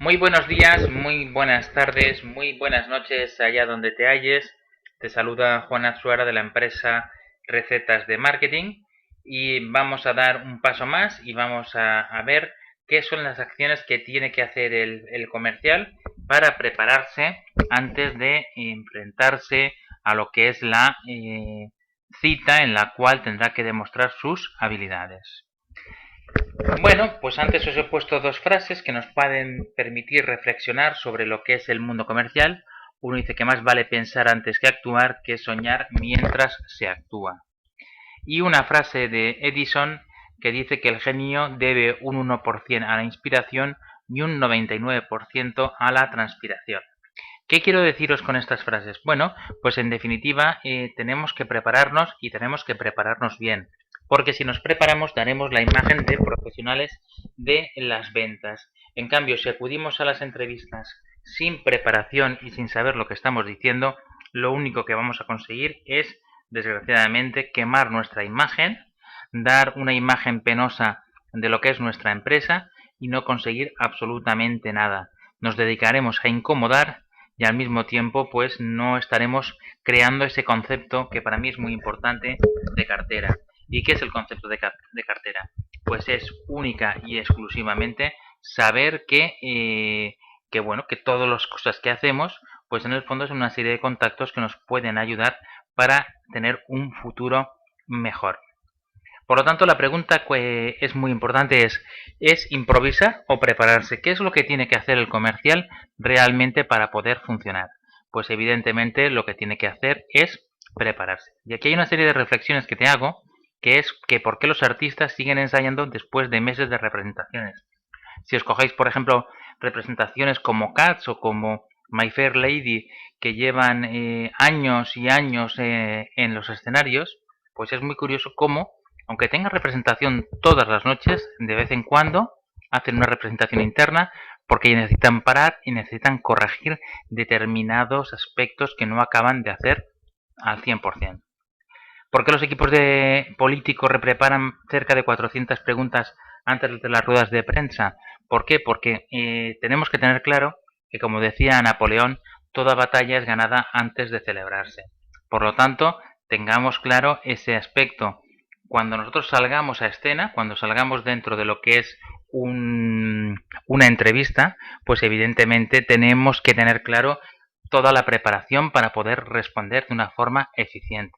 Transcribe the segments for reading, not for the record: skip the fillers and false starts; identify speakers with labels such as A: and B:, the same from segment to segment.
A: Muy buenos días, muy buenas tardes, muy buenas noches allá donde te halles. Te saluda Juan Azuara de la empresa Recetas de Marketing y vamos a dar un paso más y vamos a ver qué son las acciones que tiene que hacer el comercial para prepararse antes de enfrentarse a lo que es la cita en la cual tendrá que demostrar sus habilidades. Bueno, pues antes os he puesto dos frases que nos pueden permitir reflexionar sobre lo que es el mundo comercial. Uno dice que más vale pensar antes que actuar que soñar mientras se actúa. Y una frase de Edison que dice que el genio debe un 1% a la inspiración y un 99% a la transpiración. ¿Qué quiero deciros con estas frases? Bueno, pues en definitiva tenemos que prepararnos y tenemos que prepararnos bien, porque si nos preparamos daremos la imagen de profesionales de las ventas. En cambio, si acudimos a las entrevistas sin preparación y sin saber lo que estamos diciendo, lo único que vamos a conseguir es, desgraciadamente, quemar nuestra imagen, dar una imagen penosa de lo que es nuestra empresa y no conseguir absolutamente nada. Nos dedicaremos a incomodar y al mismo tiempo pues no estaremos creando ese concepto que para mí es muy importante de cartera. ¿Y qué es el concepto de cartera? Pues es única y exclusivamente saber que todas las cosas que hacemos pues en el fondo es una serie de contactos que nos pueden ayudar para tener un futuro mejor. Por lo tanto, la pregunta que es muy importante ¿es improvisar o prepararse? ¿Qué es lo que tiene que hacer el comercial realmente para poder funcionar? Pues evidentemente lo que tiene que hacer es prepararse. Y aquí hay una serie de reflexiones que te hago, que es que por qué los artistas siguen ensayando después de meses de representaciones. Si escogéis, por ejemplo, representaciones como Cats o como My Fair Lady, que llevan años y años en los escenarios, pues es muy curioso cómo, aunque tengan representación todas las noches, de vez en cuando hacen una representación interna porque necesitan parar y necesitan corregir determinados aspectos que no acaban de hacer al 100%. ¿Por qué los equipos de políticos preparan cerca de 400 preguntas antes de las ruedas de prensa? ¿Por qué? Porque tenemos que tener claro que, como decía Napoleón, toda batalla es ganada antes de celebrarse. Por lo tanto, tengamos claro ese aspecto. Cuando nosotros salgamos a escena, cuando salgamos dentro de lo que es una entrevista, pues evidentemente tenemos que tener claro toda la preparación para poder responder de una forma eficiente.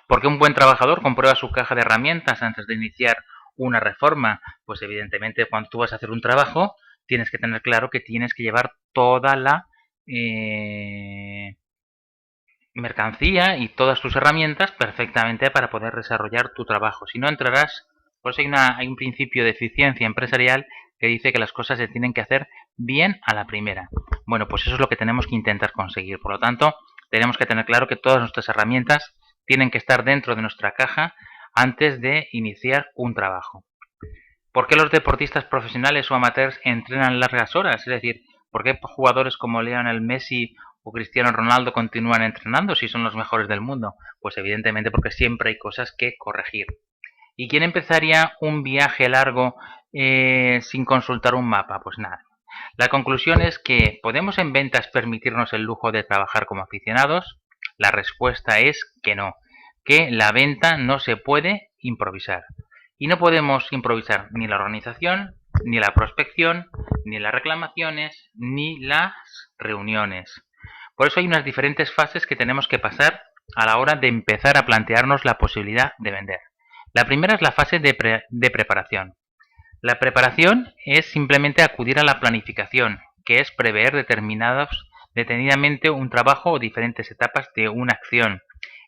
A: ¿Por qué un buen trabajador comprueba su caja de herramientas antes de iniciar una reforma? Pues evidentemente cuando tú vas a hacer un trabajo tienes que tener claro que tienes que llevar toda la mercancía y todas tus herramientas perfectamente para poder desarrollar tu trabajo. Si no entrarás, pues hay un principio de eficiencia empresarial que dice que las cosas se tienen que hacer bien a la primera. Bueno, pues eso es lo que tenemos que intentar conseguir. Por lo tanto, tenemos que tener claro que todas nuestras herramientas tienen que estar dentro de nuestra caja antes de iniciar un trabajo. ¿Por qué los deportistas profesionales o amateurs entrenan largas horas? Es decir, ¿por qué jugadores como Lionel Messi o Cristiano Ronaldo continúan entrenando si son los mejores del mundo? Pues evidentemente porque siempre hay cosas que corregir. ¿Y quién empezaría un viaje largo sin consultar un mapa? Pues nada. La conclusión es que ¿podemos en ventas permitirnos el lujo de trabajar como aficionados? La respuesta es que no, que la venta no se puede improvisar. Y no podemos improvisar ni la organización, ni la prospección, ni las reclamaciones, ni las reuniones. Por eso hay unas diferentes fases que tenemos que pasar a la hora de empezar a plantearnos la posibilidad de vender. La primera es la fase de preparación. La preparación es simplemente acudir a la planificación, que es prever detenidamente un trabajo o diferentes etapas de una acción.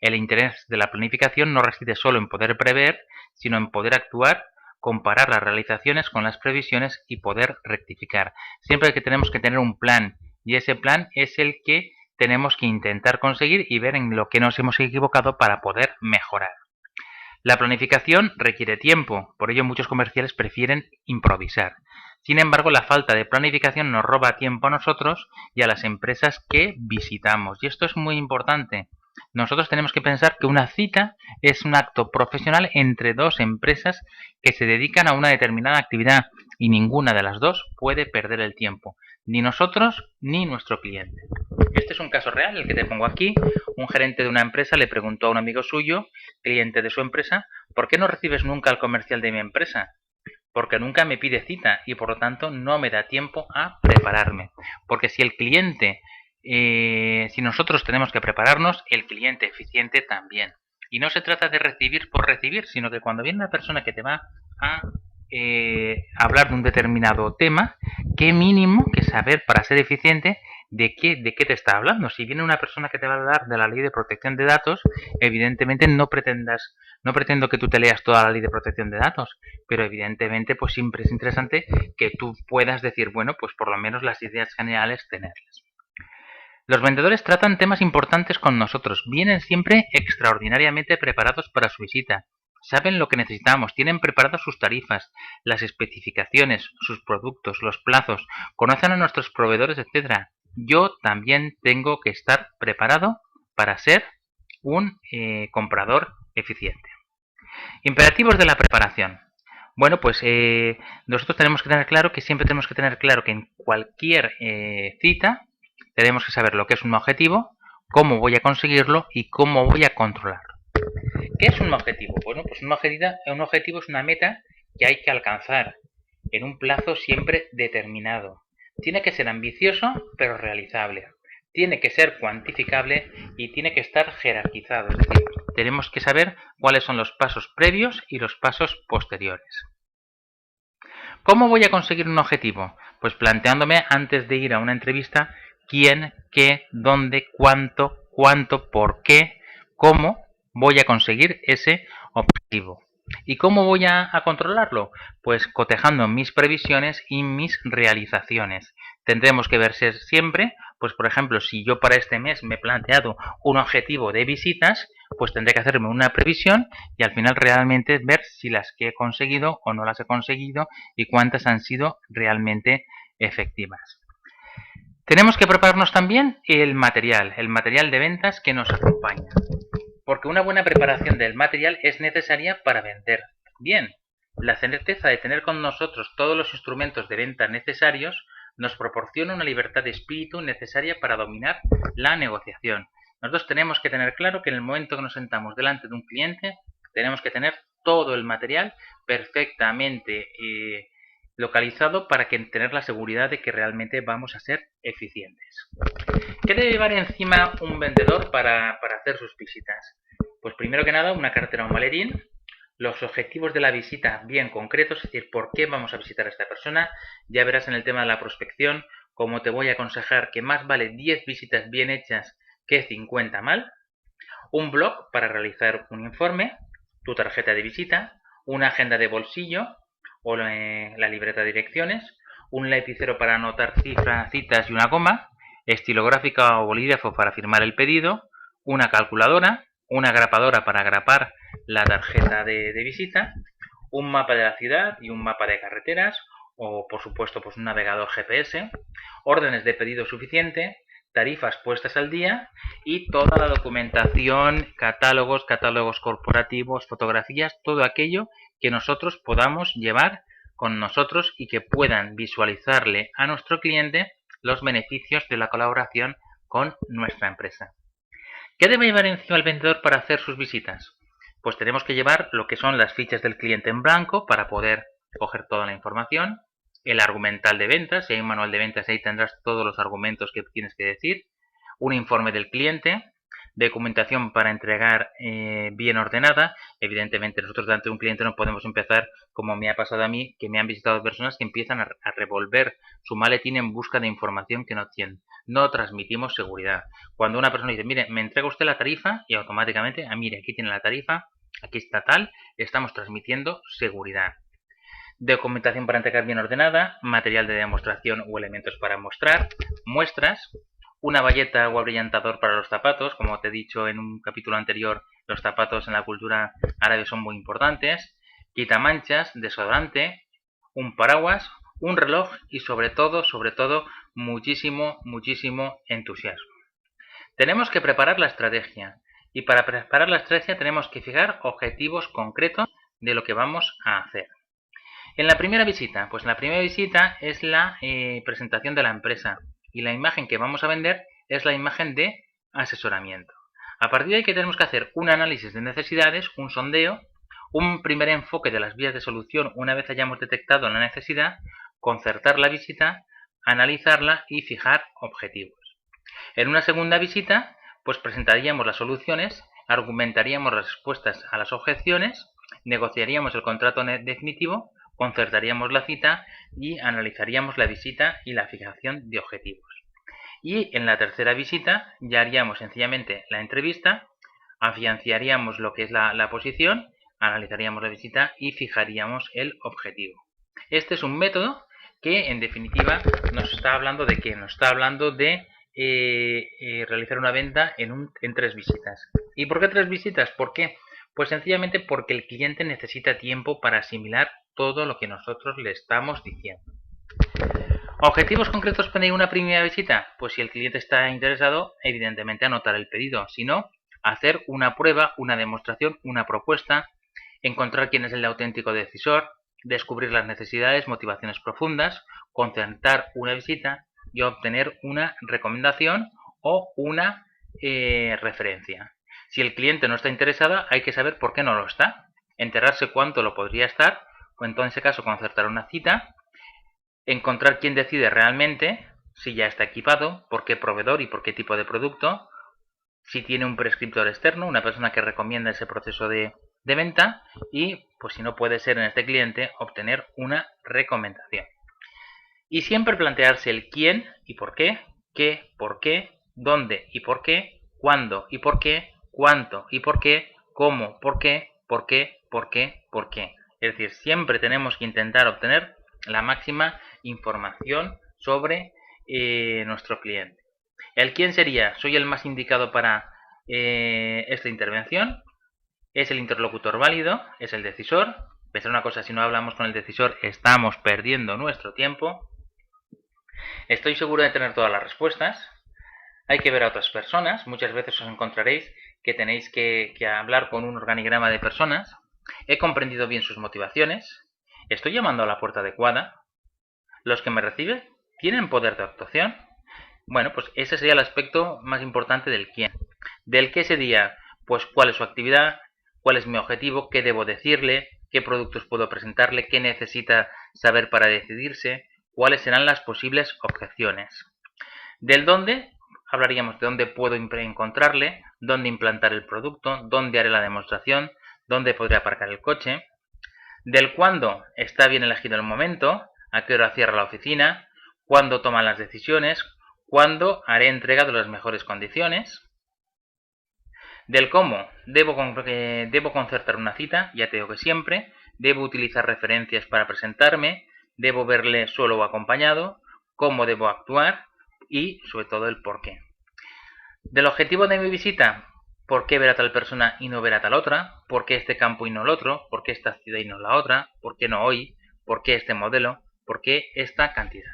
A: El interés de la planificación no reside solo en poder prever, sino en poder actuar, comparar las realizaciones con las previsiones y poder rectificar. Siempre que tenemos que tener un plan, y ese plan es el que tenemos que intentar conseguir y ver en lo que nos hemos equivocado para poder mejorar. La planificación requiere tiempo, por ello muchos comerciales prefieren improvisar. Sin embargo, la falta de planificación nos roba tiempo a nosotros y a las empresas que visitamos. Y esto es muy importante. Nosotros tenemos que pensar que una cita es un acto profesional entre dos empresas que se dedican a una determinada actividad y ninguna de las dos puede perder el tiempo, ni nosotros ni nuestro cliente. Este es un caso real, el que te pongo aquí. Un gerente de una empresa le preguntó a un amigo suyo, cliente de su empresa, ¿por qué no recibes nunca al comercial de mi empresa? Porque nunca me pide cita y por lo tanto no me da tiempo a prepararme. Porque si el cliente, si nosotros tenemos que prepararnos, el cliente eficiente también. Y no se trata de recibir por recibir, sino que cuando viene una persona que te va a hablar de un determinado tema, qué mínimo que saber para ser eficiente de qué te está hablando. Si viene una persona que te va a hablar de la ley de protección de datos, evidentemente no pretendo que tú te leas toda la ley de protección de datos, pero evidentemente pues siempre es interesante que tú puedas decir, bueno, pues por lo menos las ideas generales tenerlas. Los vendedores tratan temas importantes con nosotros, vienen siempre extraordinariamente preparados para su visita, saben lo que necesitamos, tienen preparadas sus tarifas, las especificaciones, sus productos, los plazos, conocen a nuestros proveedores, etc. Yo también tengo que estar preparado para ser un comprador eficiente. Imperativos de la preparación. Bueno, pues nosotros tenemos que tener claro que siempre tenemos que tener claro que en cualquier cita tenemos que saber lo que es un objetivo, cómo voy a conseguirlo y cómo voy a controlarlo. ¿Qué es un objetivo? Bueno, pues un objetivo es una meta que hay que alcanzar en un plazo siempre determinado. Tiene que ser ambicioso, pero realizable. Tiene que ser cuantificable y tiene que estar jerarquizado. Es decir, tenemos que saber cuáles son los pasos previos y los pasos posteriores. ¿Cómo voy a conseguir un objetivo? Pues planteándome antes de ir a una entrevista quién, qué, dónde, cuánto, por qué, cómo voy a conseguir ese objetivo. ¿Y cómo voy a controlarlo? Pues cotejando mis previsiones y mis realizaciones. Tendremos que ver siempre, pues por ejemplo, si yo para este mes me he planteado un objetivo de visitas, pues tendré que hacerme una previsión y al final realmente ver si las que he conseguido o no las he conseguido y cuántas han sido realmente efectivas. Tenemos que prepararnos también el material de ventas que nos acompaña, porque una buena preparación del material es necesaria para vender bien. La certeza de tener con nosotros todos los instrumentos de venta necesarios nos proporciona una libertad de espíritu necesaria para dominar la negociación. Nosotros tenemos que tener claro que en el momento que nos sentamos delante de un cliente, tenemos que tener todo el material perfectamente localizado para tener la seguridad de que realmente vamos a ser eficientes. ¿Qué debe llevar encima un vendedor para hacer sus visitas? Pues primero que nada una cartera o un maletín, los objetivos de la visita bien concretos, es decir, por qué vamos a visitar a esta persona. Ya verás en el tema de la prospección cómo te voy a aconsejar que más vale 10 visitas bien hechas que 50 mal. Un blog para realizar un informe, tu tarjeta de visita, una agenda de bolsillo o la libreta de direcciones, un lapicero para anotar cifras, citas y una coma, estilográfica o bolígrafo para firmar el pedido, una calculadora, una grapadora para grapar la tarjeta de visita, un mapa de la ciudad y un mapa de carreteras o por supuesto pues un navegador GPS, órdenes de pedido suficiente, tarifas puestas al día y toda la documentación, catálogos corporativos, fotografías, todo aquello que nosotros podamos llevar con nosotros y que puedan visualizarle a nuestro cliente los beneficios de la colaboración con nuestra empresa. ¿Qué debe llevar encima el vendedor para hacer sus visitas? Pues tenemos que llevar lo que son las fichas del cliente en blanco para poder coger toda la información, el argumental de ventas, si hay un manual de ventas ahí tendrás todos los argumentos que tienes que decir, un informe del cliente, documentación para entregar bien ordenada. Evidentemente nosotros delante de un cliente no podemos empezar como me ha pasado a mí, que me han visitado personas que empiezan a revolver su maletín en busca de información que no tienen. No transmitimos seguridad. Cuando una persona dice, mire, me entrega usted la tarifa y automáticamente, mire, aquí tiene la tarifa, aquí está tal, estamos transmitiendo seguridad. Documentación para entregar bien ordenada, material de demostración o elementos para mostrar, muestras, una bayeta o abrillantador para los zapatos, como te he dicho en un capítulo anterior, los zapatos en la cultura árabe son muy importantes, quitamanchas, desodorante, un paraguas, un reloj y sobre todo, muchísimo entusiasmo. Tenemos que preparar la estrategia y para preparar la estrategia tenemos que fijar objetivos concretos de lo que vamos a hacer. En la primera visita, pues la primera visita es la presentación de la empresa y la imagen que vamos a vender es la imagen de asesoramiento. A partir de ahí que tenemos que hacer un análisis de necesidades, un sondeo, un primer enfoque de las vías de solución una vez hayamos detectado la necesidad, concertar la visita, analizarla y fijar objetivos. En una segunda visita, pues presentaríamos las soluciones, argumentaríamos las respuestas a las objeciones, negociaríamos el contrato definitivo, concertaríamos la cita y analizaríamos la visita y la fijación de objetivos. Y en la tercera visita ya haríamos sencillamente la entrevista, afianzaríamos lo que es la posición, analizaríamos la visita y fijaríamos el objetivo. Este es un método que en definitiva nos está hablando de qué, nos está hablando de realizar una venta en 3 visitas. ¿Y por qué 3 visitas? ¿Por qué? Pues sencillamente porque el cliente necesita tiempo para asimilar todo lo que nosotros le estamos diciendo. ¿Objetivos concretos para una primera visita? Pues si el cliente está interesado, evidentemente anotar el pedido. Si no, hacer una prueba, una demostración, una propuesta, encontrar quién es el auténtico decisor, descubrir las necesidades, motivaciones profundas, concertar una visita y obtener una recomendación o una referencia. Si el cliente no está interesado, hay que saber por qué no lo está, enterarse cuánto lo podría estar, o en ese caso concertar una cita, encontrar quién decide realmente, si ya está equipado, por qué proveedor y por qué tipo de producto, si tiene un prescriptor externo, una persona que recomienda ese proceso de venta y, pues si no puede ser en este cliente, obtener una recomendación. Y siempre plantearse el quién y por qué, por qué, dónde y por qué, cuándo y por qué, cuánto y por qué, cómo, por qué, por qué, por qué, por qué. Es decir, siempre tenemos que intentar obtener la máxima información sobre nuestro cliente. ¿El quién sería? ¿Soy el más indicado para esta intervención? ¿Es el interlocutor válido? ¿Es el decisor? Pensar una cosa, si no hablamos con el decisor estamos perdiendo nuestro tiempo. Estoy seguro de tener todas las respuestas. Hay que ver a otras personas. Muchas veces os encontraréis que tenéis que hablar con un organigrama de personas. He comprendido bien sus motivaciones. Estoy llamando a la puerta adecuada. Los que me reciben tienen poder de actuación. Bueno, pues ese sería el aspecto más importante del quién. Del qué sería, pues cuál es su actividad, cuál es mi objetivo, qué debo decirle, qué productos puedo presentarle, qué necesita saber para decidirse, cuáles serán las posibles objeciones. Del dónde, hablaríamos de dónde puedo encontrarle, dónde implantar el producto, dónde haré la demostración, dónde podré aparcar el coche. Del cuándo, está bien elegido el momento, a qué hora cierra la oficina, cuándo toman las decisiones, cuándo haré entrega de las mejores condiciones. Del cómo, debo concertar una cita, ya te digo que siempre, debo utilizar referencias para presentarme, debo verle solo o acompañado, cómo debo actuar y sobre todo el por qué. Del objetivo de mi visita, ¿por qué ver a tal persona y no ver a tal otra? ¿Por qué este campo y no el otro? ¿Por qué esta ciudad y no la otra? ¿Por qué no hoy? ¿Por qué este modelo? ¿Por qué esta cantidad?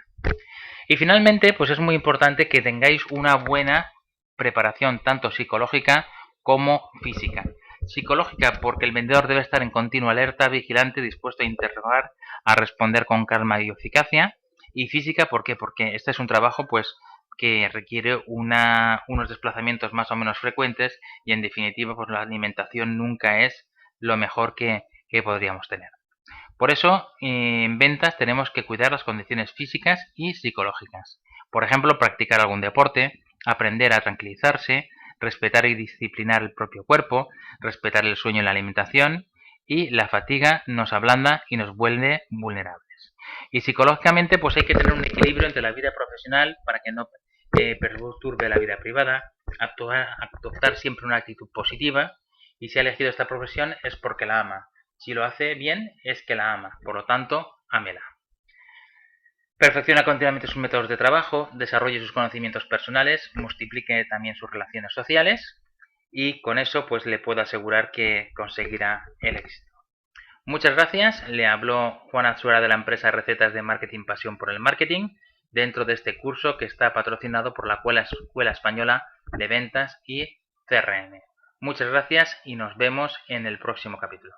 A: Y finalmente, pues es muy importante que tengáis una buena preparación tanto psicológica como física. Psicológica porque el vendedor debe estar en continua alerta, vigilante, dispuesto a interrogar, a responder con calma y eficacia. Y física, ¿por qué? Porque este es un trabajo pues que requiere unos desplazamientos más o menos frecuentes y en definitiva pues la alimentación nunca es lo mejor que podríamos tener. Por eso, en ventas tenemos que cuidar las condiciones físicas y psicológicas. Por ejemplo, practicar algún deporte, aprender a tranquilizarse, respetar y disciplinar el propio cuerpo, respetar el sueño y la alimentación, y la fatiga nos ablanda y nos vuelve vulnerables. Y psicológicamente, pues hay que tener un equilibrio entre la vida profesional para que no perturbe la vida privada, adoptar siempre una actitud positiva, y si ha elegido esta profesión es porque la ama. Si lo hace bien, es que la ama. Por lo tanto, ámela. Perfecciona continuamente sus métodos de trabajo, desarrolle sus conocimientos personales, multiplique también sus relaciones sociales y con eso pues le puedo asegurar que conseguirá el éxito. Muchas gracias. Le habló Juan Atsuara de la empresa Recetas de Marketing Pasión por el Marketing dentro de este curso que está patrocinado por la Escuela Española de Ventas y CRM. Muchas gracias y nos vemos en el próximo capítulo.